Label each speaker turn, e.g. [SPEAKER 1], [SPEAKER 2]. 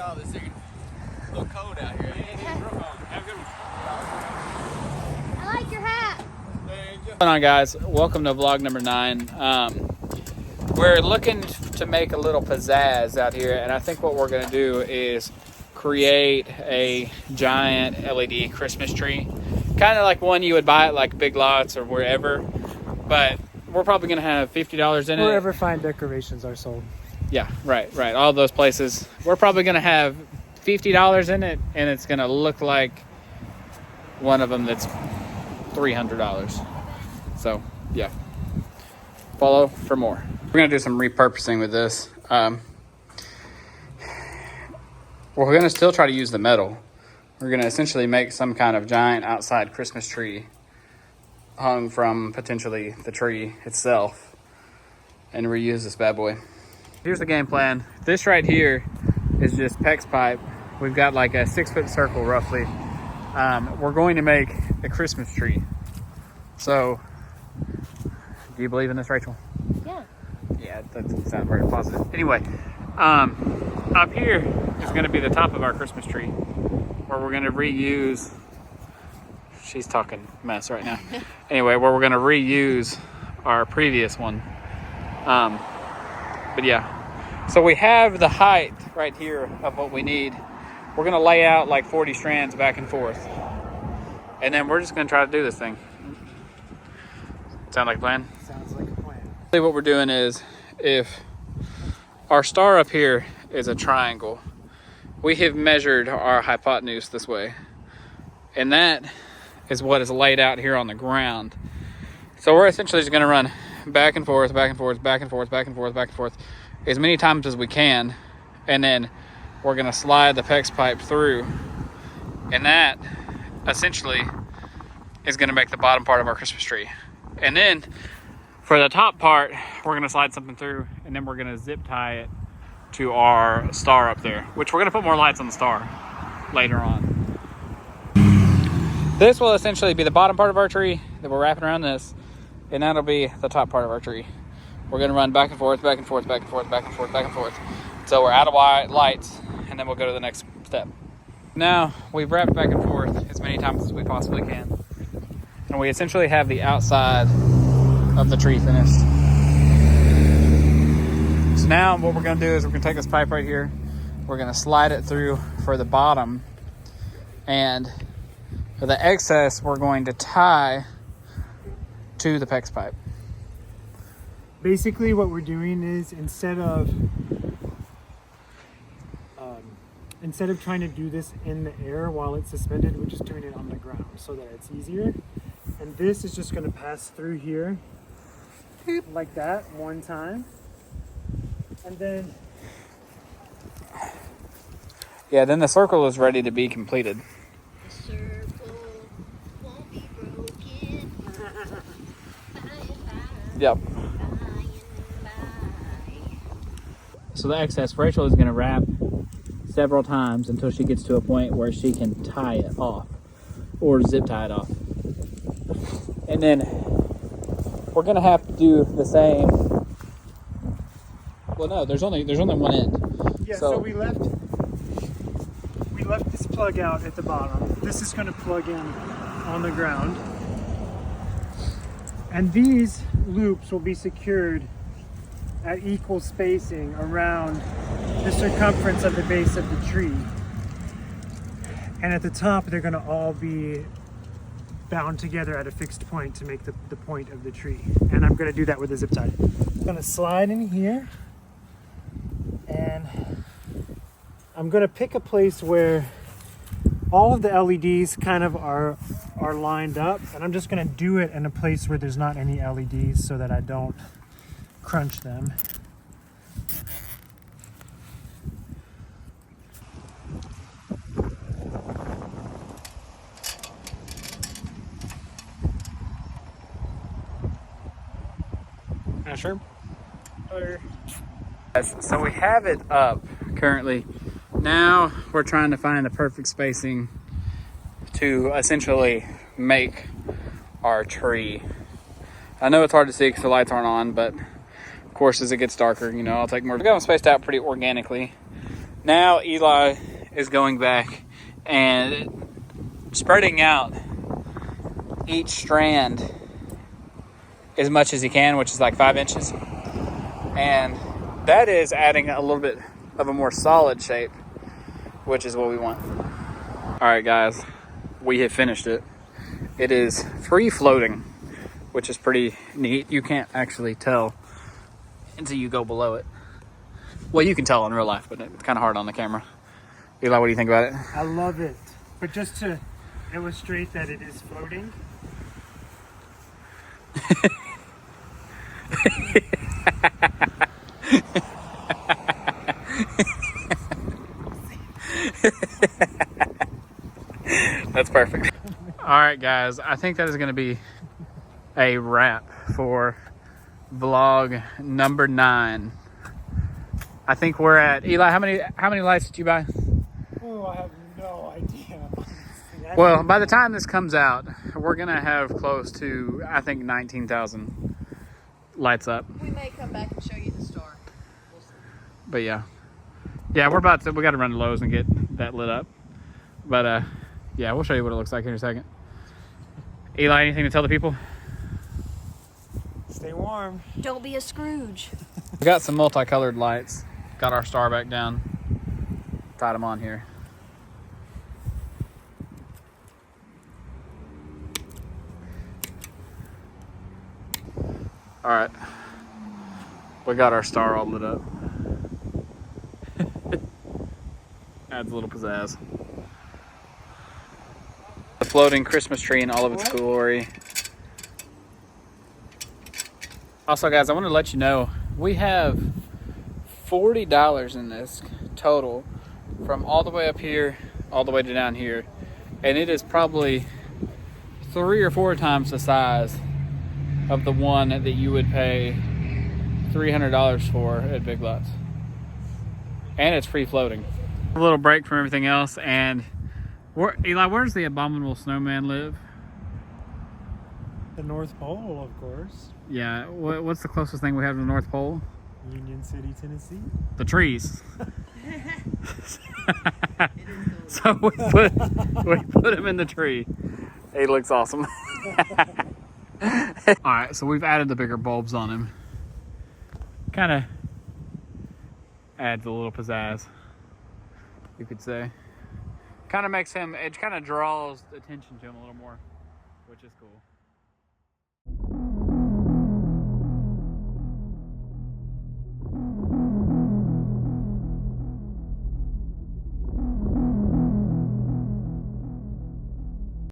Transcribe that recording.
[SPEAKER 1] Oh, this thing a little cold out here.
[SPEAKER 2] Have a good one. I like your hat.
[SPEAKER 3] What's going on, guys? Welcome to vlog number 9. We're looking to make a little pizzazz out here, and I think what we're going to do is create a giant LED Christmas tree, kind of like one you would buy at like Big Lots or wherever, but we're probably going to have $50 in it.
[SPEAKER 4] Wherever fine decorations are sold.
[SPEAKER 3] Yeah, right. All those places. We're probably going to have $50 in it, and it's going to look like one of them that's $300. So, yeah. Follow for more. We're going to do some repurposing with this. We're going to still try to use the metal. We're going to essentially make some kind of giant outside Christmas tree hung from potentially the tree itself and reuse this bad boy. Here's the game plan. This right here is just PEX pipe. We've got like a 6-foot circle roughly. We're going to make a Christmas tree. So, do you believe in this, Rachel?
[SPEAKER 2] Yeah.
[SPEAKER 3] Yeah, that doesn't sound very positive. Anyway, up here is going to be the top of our Christmas tree, where we're going to reuse. She's talking mess right now. Anyway, where we're going to reuse our previous one. But yeah, so we have the height right here of what we need. We're going to lay out like 40 strands back and forth, and then we're just going to try to do this thing. Sound like a plan?
[SPEAKER 4] Sounds like a plan.
[SPEAKER 3] What we're doing is, if our star up here is a triangle, we have measured our hypotenuse this way, and that is what is laid out here on the ground. So we're essentially just going to run back and forth, back and forth, back and forth, back and forth, back and forth as many times as we can, and then we're going to slide the PEX pipe through, and that essentially is going to make the bottom part of our Christmas tree. And then for the top part, we're going to slide something through, and then we're going to zip tie it to our star up there, which we're going to put more lights on the star later on. This will essentially be the bottom part of our tree that we're wrapping around this, and that'll be the top part of our tree. We're going to run back and forth, back and forth, back and forth, back and forth, back and forth, until we're out of lights, and then we'll go to the next step. Now, we've wrapped back and forth as many times as we possibly can, and we essentially have the outside of the tree finished. So now what we're going to do is we're going to take this pipe right here, we're going to slide it through for the bottom, and for the excess we're going to tie to the PEX pipe.
[SPEAKER 4] Basically what we're doing is instead of trying to do this in the air while it's suspended, we're just doing it on the ground so that it's easier. And this is just going to pass through here like that one time, and then
[SPEAKER 3] then the circle is ready to be completed.
[SPEAKER 2] The circle won't be broken.
[SPEAKER 3] Yep. So the excess, Rachel is going to wrap several times until she gets to a point where she can tie it off or zip tie it off. And then we're going to have to do the same. Well, no, there's only one end.
[SPEAKER 4] yeah. So we left this plug out at the bottom. This is going to plug in on the ground, and these loops will be secured at equal spacing around the circumference of the base of the tree. And at the top, they're going to all be bound together at a fixed point to make the point of the tree. And I'm going to do that with a zip tie. I'm going to slide in here, and I'm going to pick a place where all of the LEDs kind of are lined up, and I'm just going to do it in a place where there's not any LEDs so that I don't crunch them.
[SPEAKER 3] Sure. So we have it up currently. Now we're trying to find the perfect spacing to essentially make our tree. I know it's hard to see because the lights aren't on, but of course as it gets darker, I'll take more. We got them spaced out pretty organically. Now Eli is going back and spreading out each strand as much as he can, which is like 5 inches. And that is adding a little bit of a more solid shape, which is what we want. All right, guys, we have finished it. It is free floating, which is pretty neat. You can't actually tell until you go below it. Well, you can tell in real life, but it's kind of hard on the camera. Eli, what do you think about it?
[SPEAKER 4] I love it. But just to illustrate that it is floating.
[SPEAKER 3] That's perfect. All right, guys, I think that is going to be a wrap for vlog number 9. I think we're at, Eli, how many lights did you buy?
[SPEAKER 4] Oh, I have no idea.
[SPEAKER 3] Well, by the time this comes out, we're going to have close to, I think, 19,000 lights up.
[SPEAKER 2] We may come back and show you the star. We'll see.
[SPEAKER 3] But yeah, we got to run to Lowe's and get that lit up. But yeah, we'll show you what it looks like in a second. Eli, anything to tell the people?
[SPEAKER 4] Stay warm.
[SPEAKER 2] Don't be a Scrooge.
[SPEAKER 3] We got some multicolored lights. Got our star back down. Tied them on here. All right. We got our star all lit up. Adds a little pizzazz. The floating Christmas tree in all of its glory. Also, guys, I want to let you know we have $40 in this total, from all the way up here all the way to down here, and it is probably 3 or 4 times the size of the one that you would pay $300 for at Big Lots, and it's free floating. A little break from everything else, and Eli, where's the abominable snowman live?
[SPEAKER 4] The North Pole, of course.
[SPEAKER 3] Yeah, what's the closest thing we have to the North Pole?
[SPEAKER 4] Union City, Tennessee.
[SPEAKER 3] The trees.
[SPEAKER 2] It is
[SPEAKER 3] So we put him in the tree. He looks awesome. All right, so we've added the bigger bulbs on him. Kind of adds a little pizzazz, you could say. Kind of makes him, it kind of draws attention to him a little more, which is cool.